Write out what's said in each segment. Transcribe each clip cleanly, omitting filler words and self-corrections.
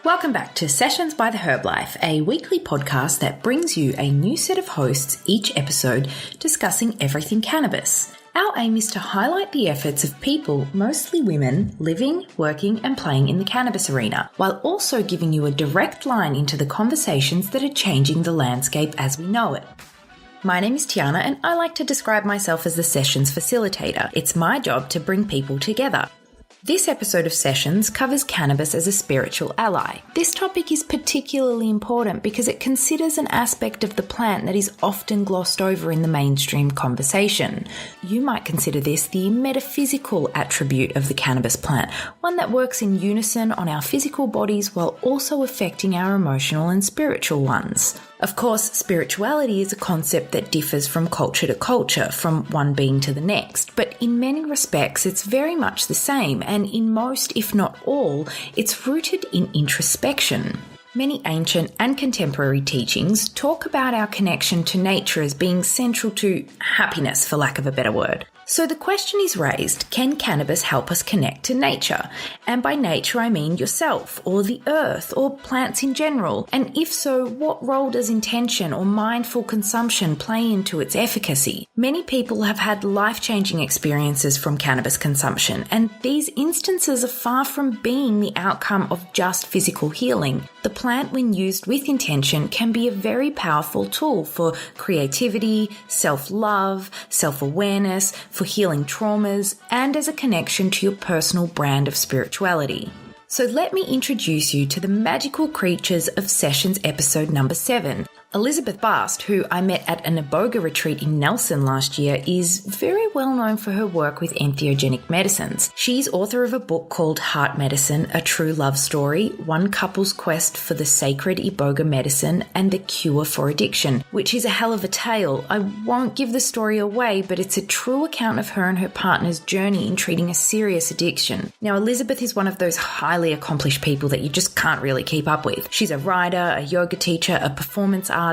Welcome back to Sessions by the Herb Life, a weekly podcast that brings you a new set of hosts each episode discussing everything cannabis. Our aim is to highlight the efforts of people, mostly women, living, working and playing in the cannabis arena, while also giving you a direct line into the conversations that are changing the landscape as we know it. My name is Tiana and I like to describe myself as the Sessions Facilitator. It's my job to bring people together. This episode of Sessions covers cannabis as a spiritual ally. This topic is particularly important because it considers an aspect of the plant that is often glossed over in the mainstream conversation. You might consider this the metaphysical attribute of the cannabis plant, one that works in unison on our physical bodies while also affecting our emotional and spiritual ones. Of course, spirituality is a concept that differs from culture to culture, from one being to the next, but in many respects it's very much the same, and in most, if not all, it's rooted in introspection. Many ancient and contemporary teachings talk about our connection to nature as being central to happiness, for lack of a better word. So the question is raised, can cannabis help us connect to nature? And by nature I mean yourself, or the earth, or plants in general. And if so, what role does intention or mindful consumption play into its efficacy? Many people have had life-changing experiences from cannabis consumption, and these instances are far from being the outcome of just physical healing. The plant, when used with intention, can be a very powerful tool for creativity, self-love, self-awareness, for healing traumas, and as a connection to your personal brand of spirituality. So let me introduce you to the magical creatures of Sessions episode number 7. Elizabeth Bast, who I met at an Iboga retreat in Nelson last year, is very well known for her work with entheogenic medicines. She's author of a book called Heart Medicine, A True Love Story, One Couple's Quest for the Sacred Iboga Medicine and the Cure for Addiction, which is a hell of a tale. I won't give the story away, but it's a true account of her and her partner's journey in treating a serious addiction. Now, Elizabeth is one of those highly accomplished people that you just can't really keep up with. She's a writer, a yoga teacher, a performance artist,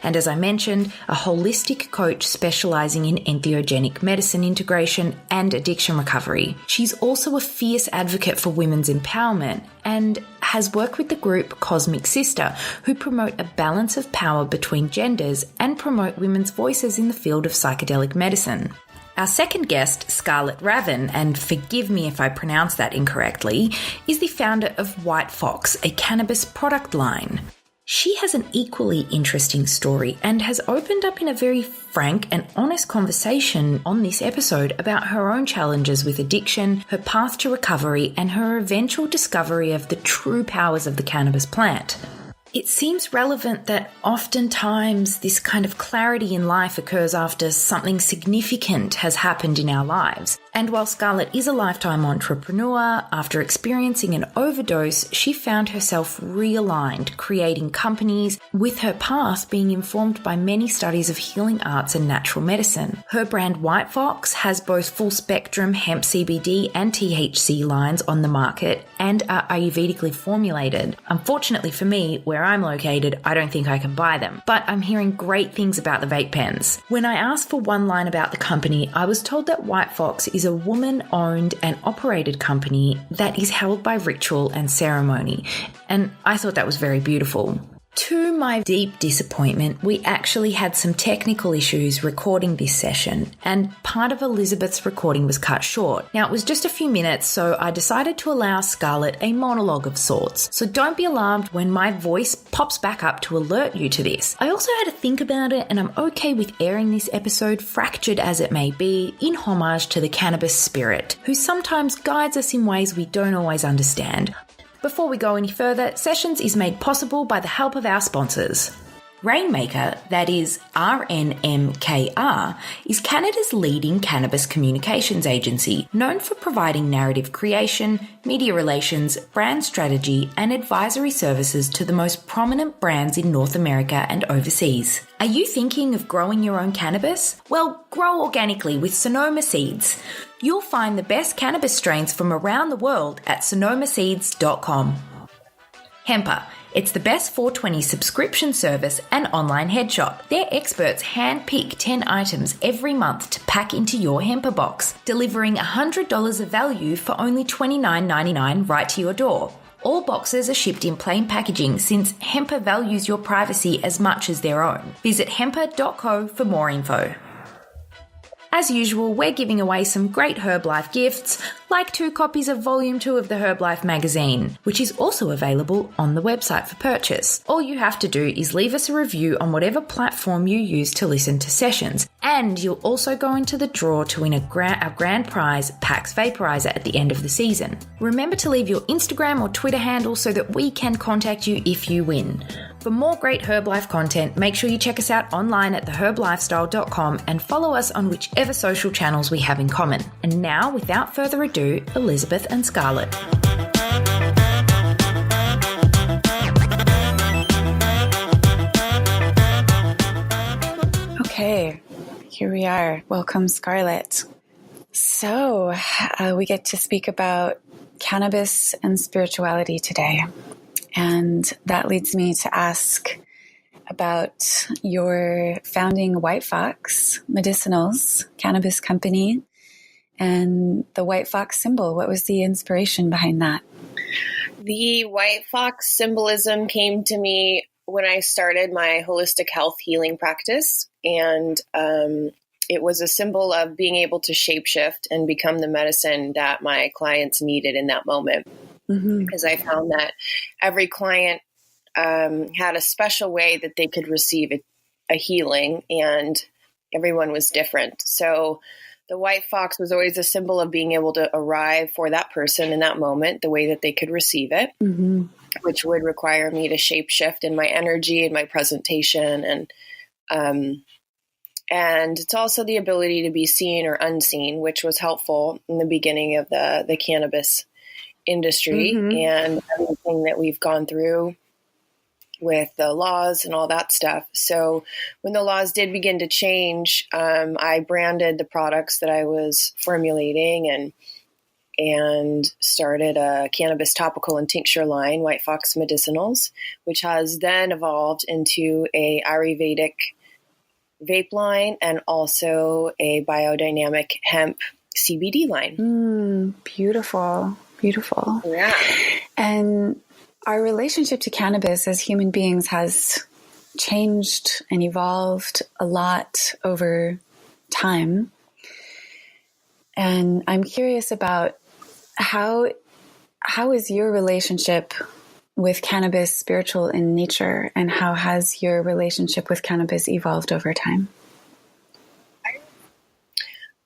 and as I mentioned, a holistic coach specializing in entheogenic medicine integration and addiction recovery. She's also a fierce advocate for women's empowerment and has worked with the group Cosmic Sister, who promote a balance of power between genders and promote women's voices in the field of psychedelic medicine. Our second guest, Scarlett Ravin, and forgive me if I pronounce that incorrectly, is the founder of White Fox, a cannabis product line. She has an equally interesting story and has opened up in a very frank and honest conversation on this episode about her own challenges with addiction, her path to recovery, and her eventual discovery of the true powers of the cannabis plant. It seems relevant that oftentimes this kind of clarity in life occurs after something significant has happened in our lives. And while Scarlett is a lifetime entrepreneur, after experiencing an overdose, she found herself realigned, creating companies, with her path being informed by many studies of healing arts and natural medicine. Her brand White Fox has both full-spectrum hemp CBD and THC lines on the market and are Ayurvedically formulated. Unfortunately for me, where I'm located, I don't think I can buy them, but I'm hearing great things about the vape pens. When I asked for one line about the company, I was told that White Fox is a woman-owned and operated company that is held by ritual and ceremony, and I thought that was very beautiful. To my deep disappointment, we actually had some technical issues recording this session, and part of Elizabeth's recording was cut short. Now, it was just a few minutes, so I decided to allow Scarlett a monologue of sorts. So don't be alarmed when my voice pops back up to alert you to this. I also had to think about it, and I'm okay with airing this episode, fractured as it may be, in homage to the cannabis spirit, who sometimes guides us in ways we don't always understand. Before we go any further, Sessions is made possible by the help of our sponsors. Rainmaker, that is RNMKR, is Canada's leading cannabis communications agency, known for providing narrative creation, media relations, brand strategy, and advisory services to the most prominent brands in North America and overseas. Are you thinking of growing your own cannabis? Well, grow organically with Sonoma Seeds. You'll find the best cannabis strains from around the world at sonomaseeds.com. Hemper. It's the best 420 subscription service and online head shop. Their experts hand-pick 10 items every month to pack into your Hemper box, delivering $100 of value for only $29.99 right to your door. All boxes are shipped in plain packaging since Hemper values your privacy as much as their own. Visit hemper.co for more info. As usual, we're giving away some great Herblife gifts, like 2 copies of Volume 2 of the Herblife magazine, which is also available on the website for purchase. All you have to do is leave us a review on whatever platform you use to listen to sessions, and you'll also go into the draw to win our grand prize, Pax Vaporizer, at the end of the season. Remember to leave your Instagram or Twitter handle so that we can contact you if you win. For more great Herblife content, make sure you check us out online at theherblifestyle.com and follow us on whichever social channels we have in common. And now, without further ado, Elizabeth and Scarlett. Okay, here we are. Welcome, Scarlett. So, we get to speak about cannabis and spirituality today. And that leads me to ask about your founding White Fox Medicinals cannabis company and the White Fox symbol. What was the inspiration behind that? The White Fox symbolism came to me when I started my holistic health healing practice. And it was a symbol of being able to shapeshift and become the medicine that my clients needed in that moment. Because I found that every client had a special way that they could receive a healing, and everyone was different. So the White Fox was always a symbol of being able to arrive for that person in that moment, the way that they could receive it, which would require me to shapeshift in my energy and my presentation. And it's also the ability to be seen or unseen, which was helpful in the beginning of the cannabis industry and everything that we've gone through with the laws and all that stuff. So when the laws did begin to change, I branded the products that I was formulating and started a cannabis topical and tincture line, White Fox Medicinals, which has then evolved into a Ayurvedic vape line and also a biodynamic hemp CBD line. Beautiful. Yeah. And our relationship to cannabis as human beings has changed and evolved a lot over time. And I'm curious about how is your relationship with cannabis spiritual in nature, and how has your relationship with cannabis evolved over time?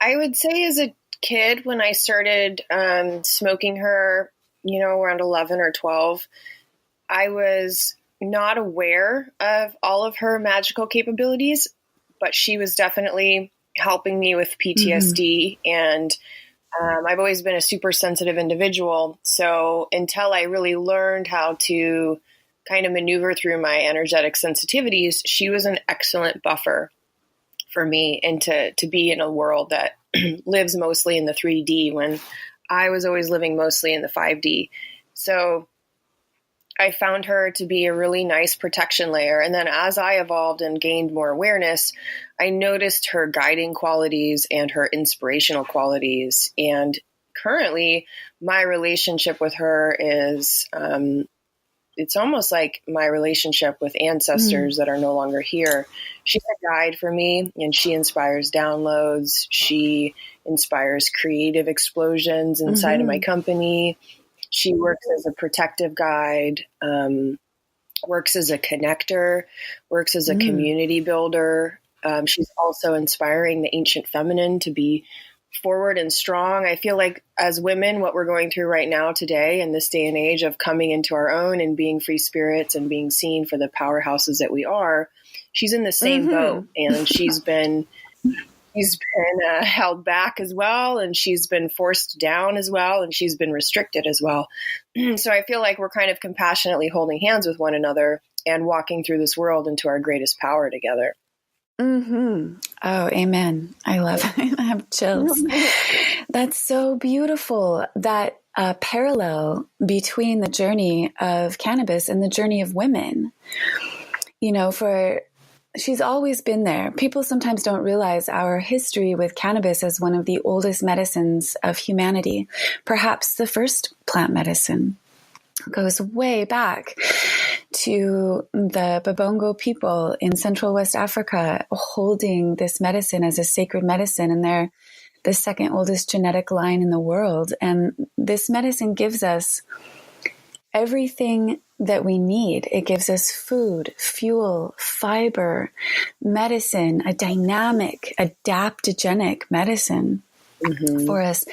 I would say as a kid, when I started smoking her, around 11 or 12, I was not aware of all of her magical capabilities, but she was definitely helping me with PTSD. And I've always been a super sensitive individual. So until I really learned how to kind of maneuver through my energetic sensitivities, she was an excellent buffer for me, and to be in a world that lives mostly in the 3D when I was always living mostly in the 5D. So I found her to be a really nice protection layer. And then as I evolved and gained more awareness, I noticed her guiding qualities and her inspirational qualities. And currently my relationship with her is, it's almost like my relationship with ancestors that are no longer here. She's a guide for me, and she inspires downloads. She inspires creative explosions inside of my company. She works as a protective guide, works as a connector, works as a community builder. She's also inspiring the ancient feminine to be forward and strong. I feel like as women, what we're going through right now today in this day and age of coming into our own and being free spirits and being seen for the powerhouses that we are, she's in the same boat, and she's been held back as well, and she's been forced down as well, and she's been restricted as well. So I feel like we're kind of compassionately holding hands with one another and walking through this world into our greatest power together. Oh, amen. I love it. I have chills. That's so beautiful. That parallel between the journey of cannabis and the journey of women. She's always been there. People sometimes don't realize our history with cannabis as one of the oldest medicines of humanity, perhaps the first plant medicine. goes way back to the Babongo people in Central West Africa holding this medicine as a sacred medicine. And they're the second oldest genetic line in the world. And this medicine gives us everything that we need. It gives us food, fuel, fiber, medicine, a dynamic, adaptogenic medicine for us.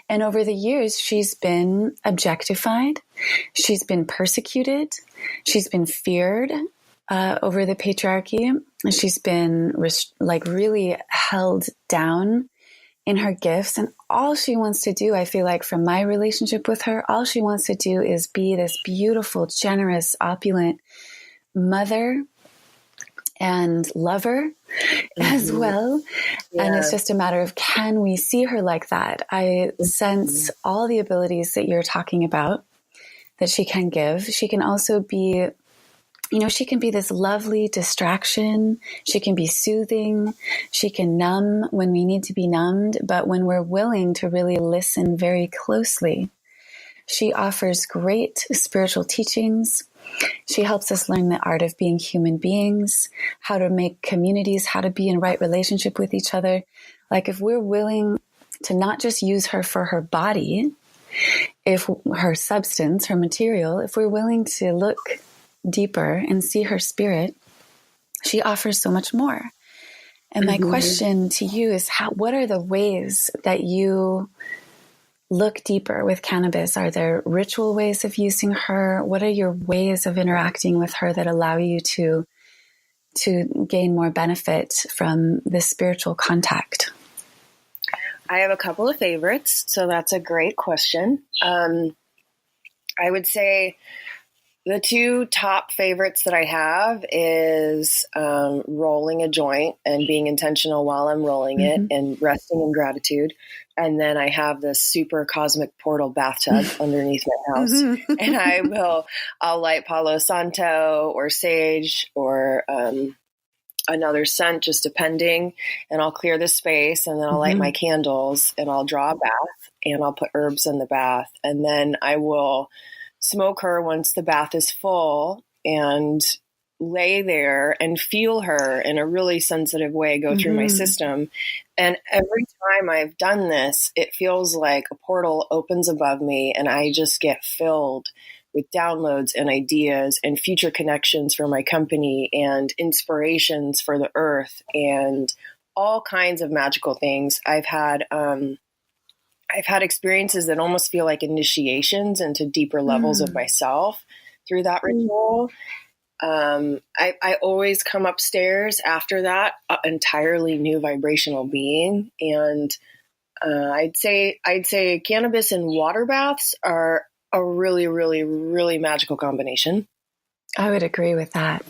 And over the years, she's been objectified. She's been persecuted. She's been feared over the patriarchy. She's been really held down in her gifts. And all she wants to do, I feel like from my relationship with her, all she wants to do is be this beautiful, generous, opulent mother and lover as well. Yeah. And it's just a matter of, can we see her like that? I sense all the abilities that you're talking about that she can give. She can also be, she can be this lovely distraction. She can be soothing. She can numb when we need to be numbed. But when we're willing to really listen very closely, she offers great spiritual teachings. She helps us learn the art of being human beings, how to make communities, how to be in right relationship with each other. Like if we're willing to not just use her for her body, if her substance, her material, if we're willing to look deeper and see her spirit, she offers so much more. And my question to you is, what are the ways that you look deeper with cannabis? Are there ritual ways of using her? What are your ways of interacting with her that allow you to gain more benefit from this spiritual contact? I have a couple of favorites, so that's a great question. I would say the two top favorites that I have is rolling a joint and being intentional while I'm rolling it and resting in gratitude. And then I have this super cosmic portal bathtub underneath my house. And I'll light Palo Santo or sage or another scent, just depending. And I'll clear the space and then I'll light my candles and I'll draw a bath and I'll put herbs in the bath. And then I will smoke her once the bath is full and lay there and feel her in a really sensitive way go through my system. And every time I've done this, it feels like a portal opens above me and I just get filled with downloads and ideas and future connections for my company and inspirations for the earth and all kinds of magical things. I've had experiences that almost feel like initiations into deeper levels of myself through that ritual. I always come upstairs after that, entirely new vibrational being. And I'd say cannabis and water baths are a really, really, really magical combination. I would agree with that.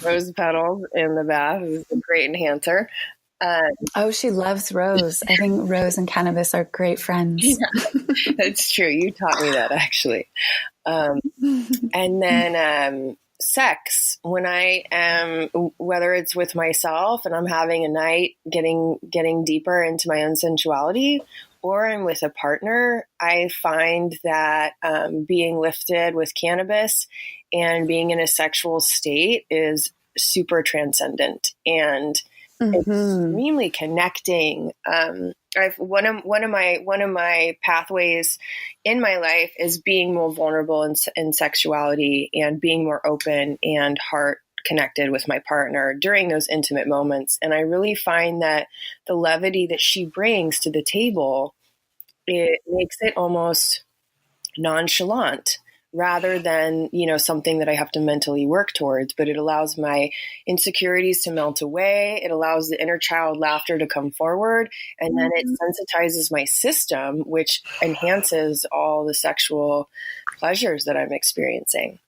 Rose petals in the bath is a great enhancer. She loves Rose. I think Rose and cannabis are great friends. Yeah, that's true. You taught me that actually. And then sex, when I am, whether it's with myself and I'm having a night getting deeper into my own sensuality, or I'm with a partner, I find that being lifted with cannabis and being in a sexual state is super transcendent and extremely connecting. One of my pathways in my life is being more vulnerable in sexuality and being more open and heart connected with my partner during those intimate moments. And I really find that the levity that she brings to the table, it makes it almost nonchalant rather than, something that I have to mentally work towards, but it allows my insecurities to melt away. It allows the inner child laughter to come forward. And then it sensitizes my system, which enhances all the sexual pleasures that I'm experiencing.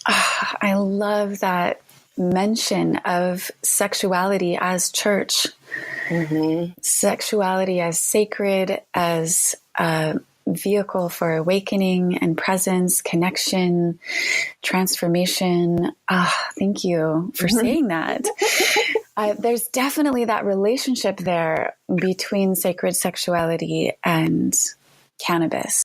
Oh, I love that mention of sexuality as church, sexuality as sacred, as vehicle for awakening and presence, connection, transformation. Thank you for saying that. There's definitely that relationship there between sacred sexuality and cannabis.